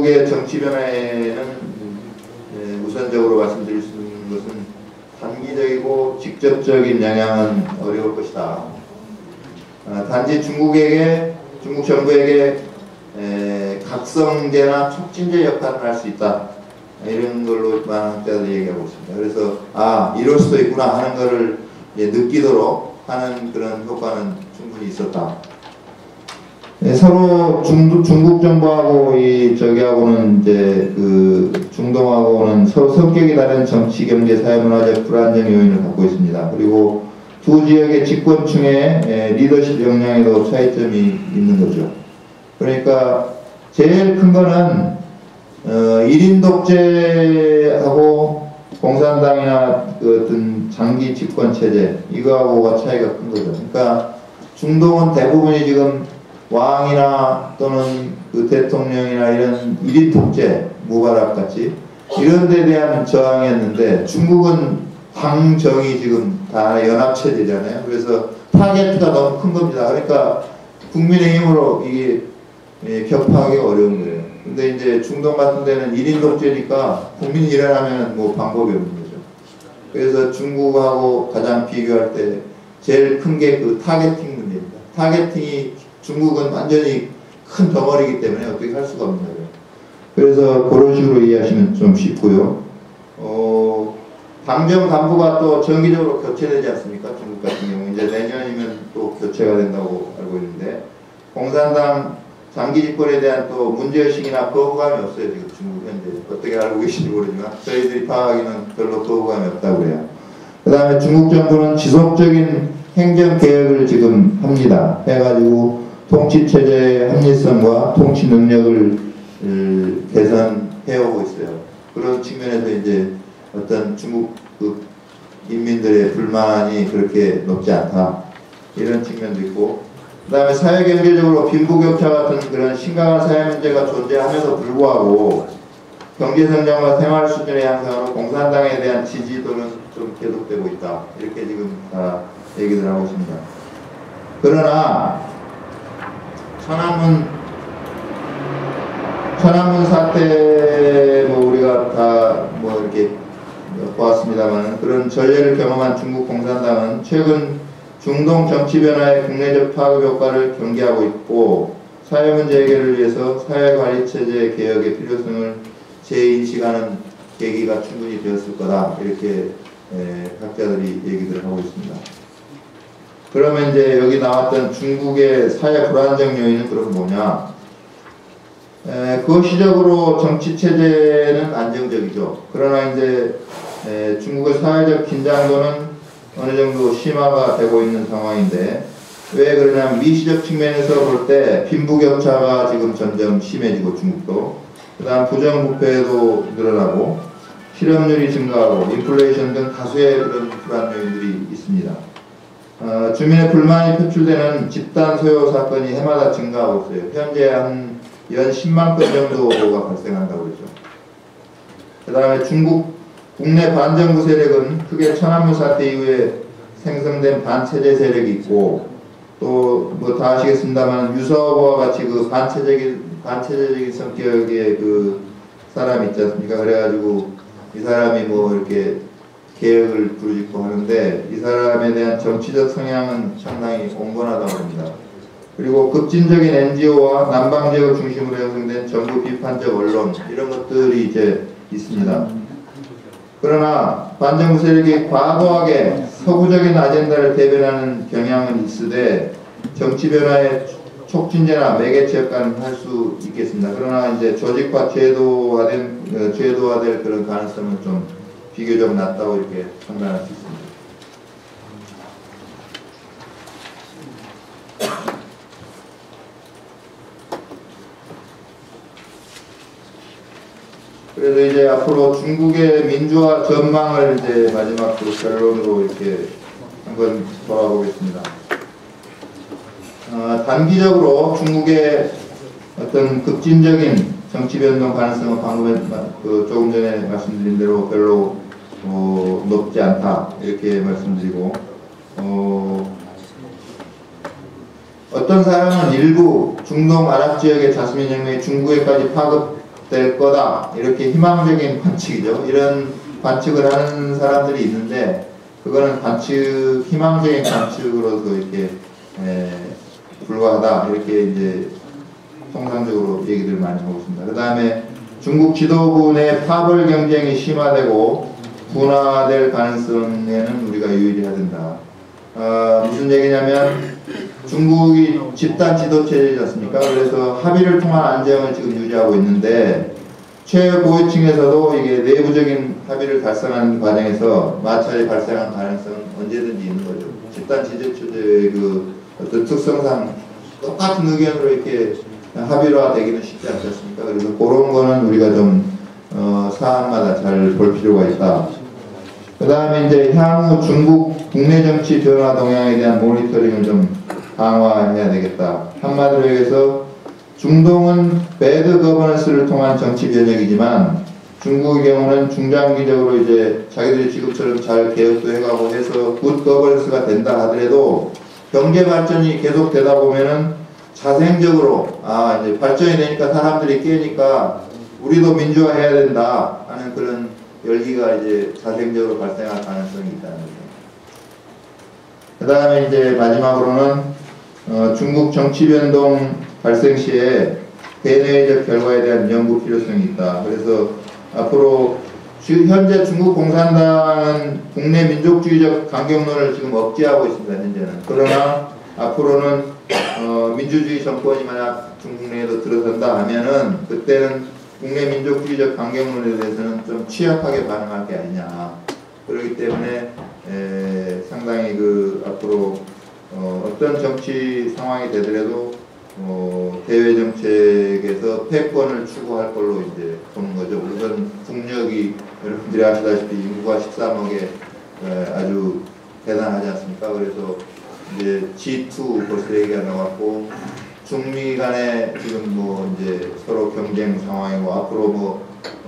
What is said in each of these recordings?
중국의 정치 변화에는 우선적으로 말씀드릴 수 있는 것은 단기적이고 직접적인 영향은 어려울 것이다. 단지 중국 정부에게 각성제나 촉진제 역할을 할 수 있다. 이런 걸로 많은 학자들이 얘기하고 있습니다. 그래서 이럴 수도 있구나 하는 것을 느끼도록 하는 그런 효과는 충분히 있었다. 서로 중국 정부하고 저기하고는 이제 중동하고는 서로 성격이 다른 정치, 경제, 사회, 문화적 불안정 요인을 갖고 있습니다. 그리고 두 지역의 집권층의 리더십 역량에도 차이점이 있는 거죠. 그러니까 제일 큰 거는 1인 독재하고 공산당이나 어떤 장기 집권 체제 이거하고가 차이가 큰 거죠. 그러니까 중동은 대부분이 지금 왕이나 또는 대통령이나 이런 1인 독재, 무바락 같이 이런 데 대한 저항이었는데 중국은 당정이 지금 다 연합체제잖아요. 그래서 타겟가 너무 큰 겁니다. 그러니까 국민의 힘으로 이게 격파하기가 어려운 거예요. 근데 이제 중동 같은 데는 1인 독재니까 국민이 일어나면 뭐 방법이 없는 거죠. 그래서 중국하고 가장 비교할 때 제일 큰 게 타겟팅 문제입니다. 타겟팅이 중국은 완전히 큰 덩어리이기 때문에 어떻게 할 수가 없는 거예요. 그래서 그런 식으로 이해하시면 좀 쉽고요. 당정 간부가 또 정기적으로 교체되지 않습니까? 중국 같은 경우 이제 내년이면 또 교체가 된다고 알고 있는데 공산당 장기 집권에 대한 또 문제의식이나 거부감이 없어요. 지금 중국 현재 어떻게 알고 계신지 모르지만 저희들이 파악하기는 별로 거부감이 없다고 해요. 그 다음에 중국 정부는 지속적인 행정개혁을 지금 합니다. 해가지고 통치체제의 합리성과 통치 능력을 개선해오고 있어요. 그런 측면에서 이제 어떤 중국 인민들의 불만이 그렇게 높지 않다. 이런 측면도 있고, 그 다음에 사회경제적으로 빈부격차 같은 그런 심각한 사회 문제가 존재함에도 불구하고 경제성장과 생활 수준의 향상으로 공산당에 대한 지지도는 좀 계속되고 있다. 이렇게 지금 다 얘기를 하고 있습니다. 그러나 천안문 사태 뭐 우리가 다 뭐 이렇게 보았습니다만 그런 전례를 경험한 중국 공산당은 최근 중동 정치 변화의 국내적 파급 효과를 경계하고 있고 사회 문제 해결을 위해서 사회관리체제 개혁의 필요성을 재인식하는 계기가 충분히 되었을 거다. 이렇게 학자들이 얘기를 하고 있습니다. 그러면 이제 여기 나왔던 중국의 사회 불안정 요인은 그럼 뭐냐? 그 시적으로 정치체제는 안정적이죠. 그러나 이제 중국의 사회적 긴장도는 어느 정도 심화가 되고 있는 상황인데 왜 그러냐면 미시적 측면에서 볼 때 빈부격차가 지금 점점 심해지고 중국도 그 다음 부정부패도 늘어나고 실업률이 증가하고 인플레이션 등 다수의 그런 불안 요인들이 있습니다. 주민의 불만이 표출되는 집단 소요 사건이 해마다 증가하고 있어요. 현재 한 연 10만 건 정도가 발생한다고 그러죠. 그 다음에 중국 국내 반정부 세력은 크게 천안문 사태 이후에 생성된 반체제 세력이 있고 또 뭐 다 아시겠습니다만 유서보와 같이 그 반체제적인 성격의 그 사람이 있지 않습니까? 그래가지고 이 사람이 뭐 이렇게 개혁을 부르짖고 하는데 이 사람에 대한 정치적 성향은 상당히 온건하다고 합니다. 그리고 급진적인 NGO와 남방 지역을 중심으로 형성된 정부 비판적 언론 이런 것들이 이제 있습니다. 그러나 반정부 세력이 과도하게 서구적인 아젠다를 대변하는 경향은 있으되 정치 변화의 촉진제나 매개체 역할은 할 수 있겠습니다. 그러나 이제 조직화 제도화될 그런 가능성은 좀 비교적 낮다고 이렇게 판단할 수 있습니다. 그래서 이제 앞으로 중국의 민주화 전망을 이제 마지막 그 결론으로 이렇게 한번 돌아보겠습니다. 단기적으로 중국의 어떤 급진적인 정치 변동 가능성은 방금 조금 전에 말씀드린 대로 별로 높지 않다 이렇게 말씀드리고 어떤 사람은 일부 중동 아랍 지역의 자스민 혁명이 중국에까지 될 거다. 이렇게 희망적인 관측이죠. 이런 관측을 하는 사람들이 있는데 그거는 관측, 희망적인 관측으로도 이렇게 불과하다. 이렇게 이제 통상적으로 얘기들 많이 하고 있습니다. 그 다음에 중국 지도부 내 파벌 경쟁이 심화되고 분화될 가능성에는 우리가 유의해야 된다. 무슨 얘기냐면 중국이 집단 지도체제이지 않습니까? 그래서 합의를 통한 안정을 지금 유지하고 있는데 최고위층에서도 이게 내부적인 합의를 달성하는 과정에서 마찰이 발생할 가능성은 언제든지 있는 거죠. 집단 지도체제의 그 어떤 특성상 똑같은 의견으로 이렇게 합의화되기는 쉽지 않지 않습니까? 그래서 그런 거는 우리가 좀 사안마다 잘 볼 필요가 있다. 그 다음에 이제 향후 중국 국내 정치 변화 동향에 대한 모니터링을 좀 강화해야 되겠다. 한마디로 얘기해서 중동은 배드 거버넌스를 통한 정치 변혁이지만 중국의 경우는 중장기적으로 이제 자기들이 지금처럼 잘 개혁도 해가고 해서 굿 거버넌스가 된다 하더라도 경제 발전이 계속 되다 보면은 자생적으로 이제 발전이 되니까 사람들이 깨니까 우리도 민주화해야 된다 하는 그런 열기가 이제 자생적으로 발생할 가능성이 있다는 거죠. 그 다음에 이제 마지막으로는 중국 정치 변동 발생 시에 대내적 결과에 대한 연구 필요성이 있다. 그래서 앞으로 현재 중국 공산당은 국내 민족주의적 강경론을 지금 억제하고 있습니다. 현재는. 그러나 앞으로는 민주주의 정권이 만약 중국 내에도 들어선다 하면은 그때는 국내 민족주의적 강경론에 대해서는 좀 취약하게 반응할 게 아니냐. 그렇기 때문에 상당히 그 앞으로 어떤 정치 상황이 되더라도 대외 정책에서 패권을 추구할 걸로 이제 보는 거죠. 우선 국력이 여러분들이 아시다시피 인구가 13억에 아주 대단하지 않습니까? 그래서 이제 G2 벌써 얘기가 나왔고 중미 간에 지금 뭐 이제 서로 경쟁 상황이고 앞으로 뭐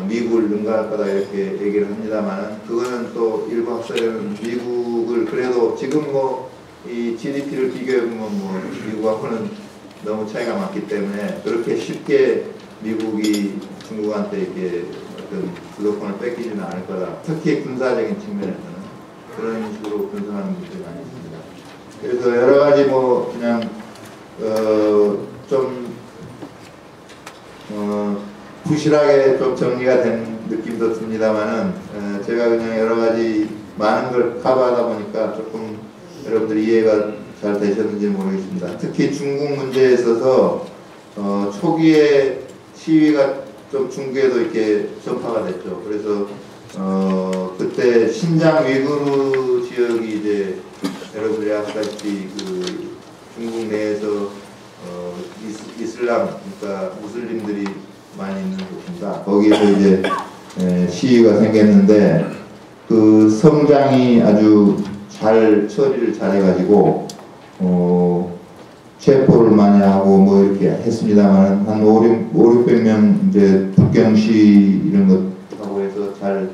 미국을 능가할 거다 이렇게 얘기를 합니다만은 그거는 또 일부 학설에는 미국을 그래도 지금 뭐 이 GDP를 비교해보면 뭐 미국하고는 너무 차이가 많기 때문에 그렇게 쉽게 미국이 중국한테 이렇게 어떤 주도권을 뺏기지는 않을 거다. 특히 군사적인 측면에서는 그런 식으로 분석하는 분들이 많이 있습니다. 그래서 여러 가지 뭐 그냥 좀 부실하게 좀 정리가 된 느낌도 듭니다만은 제가 그냥 여러 가지 많은 걸 커버하다 보니까 조금 여러분들이 이해가 잘 되셨는지 모르겠습니다. 특히 중국 문제에 있어서 초기에 시위가 좀 중국에도 이렇게 전파가 됐죠. 그래서 그때 신장 위구르 지역이 이제 여러분들이 아시다시피 그 중국 내에서 이슬람 그러니까 무슬림들이 많이 있는 곳입니다. 거기서 이제 시위가 생겼는데 그 성장이 아주 잘 처리를 잘해가지고 체포를 많이 하고 뭐 이렇게 했습니다만 한 500명 이제 북경시 이런 것 하고 해서 잘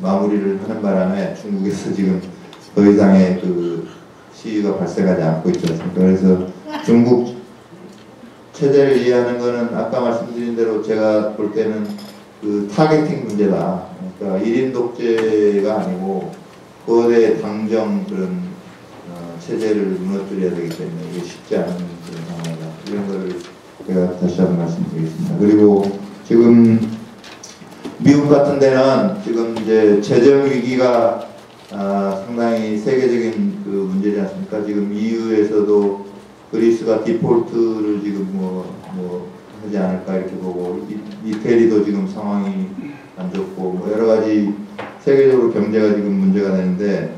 마무리를 하는 바람에 중국에서 지금 더 이상의 그 시위가 발생하지 않고 있지 않습니까? 그래서 중국 체제를 이해하는 것은 아까 말씀드린 대로 제가 볼 때는 그 타겟팅 문제다. 그러니까 1인 독재가 아니고 거대 당정 그런 체제를 무너뜨려야 되기 때문에 이게 쉽지 않은 그런 상황이다. 이런 거를 제가 다시 한번 말씀드리겠습니다. 그리고 지금 미국 같은 데는 지금 이제 재정 위기가 상당히 세계적인 그 문제지 않습니까? 지금 EU에서도 그리스가 디폴트를 지금 뭐 하지 않을까 이렇게 보고 이태리도 지금 상황이 안 좋고 뭐 여러 가지 세계적으로 경제가 지금 문제가 되는데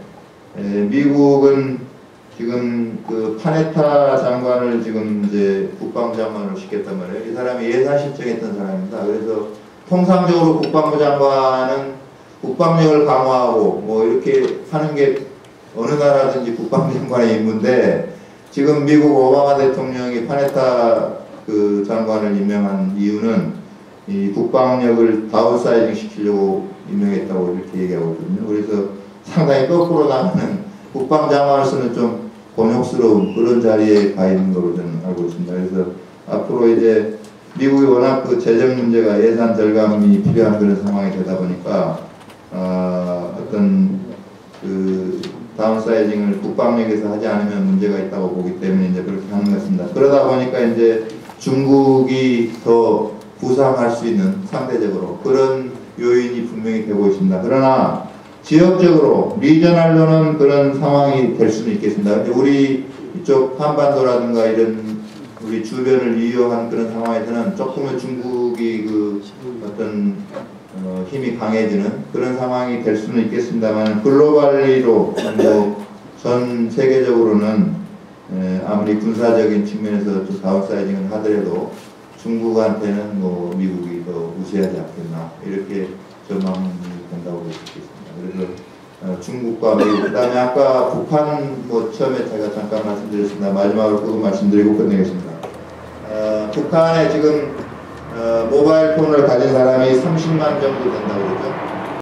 미국은 지금 그 파네타 장관을 지금 이제 국방부 장관으로 시켰단 말이에요. 이 사람이 예산 실정했던 사람입니다. 그래서 통상적으로 국방부 장관은 국방력을 강화하고 뭐 이렇게 하는 게 어느 나라든지 국방부 장관의 임무인데 지금 미국 오바마 대통령이 파네타 그 장관을 임명한 이유는 이 국방력을 다운사이징 시키려고 임명했다고 이렇게 얘기하고 있거든요. 그래서 상당히 거꾸로 나가는 국방장관으로서는 좀 곤욕스러운 그런 자리에 가 있는 걸로 저는 알고 있습니다. 그래서 앞으로 이제 미국이 워낙 그 재정 문제가 예산 절감이 필요한 그런 상황이 되다 보니까 어떤 그 다운사이징을 국방력에서 하지 않으면 문제가 있다고 보기 때문에 이제 그렇게 하는 것 같습니다. 그러다 보니까 이제 중국이 더 부상할 수 있는 상대적으로 그런 요인이 분명히 되고 있습니다. 그러나 지역적으로 리저널로는 그런 상황이 될 수는 있겠습니다. 우리 이쪽 한반도라든가 이런 우리 주변을 이용한 그런 상황에서는 조금은 중국이 그 어떤 힘이 강해지는 그런 상황이 될 수는 있겠습니다만 글로벌리로 전 세계적으로는 아무리 군사적인 측면에서 좀 다운사이징을 하더라도 중국한테는 뭐 미국이 더 우세하지 않겠나 이렇게 전망이 된다고 볼 수 있겠습니다. 그래서 중국과 미국, 그 다음에 아까 북한 뭐 처음에 제가 잠깐 말씀드렸습니다. 마지막으로 그거 말씀드리고 끝내겠습니다. 북한에 지금 모바일 폰을 가진 사람이 30만 정도 된다고 그러죠.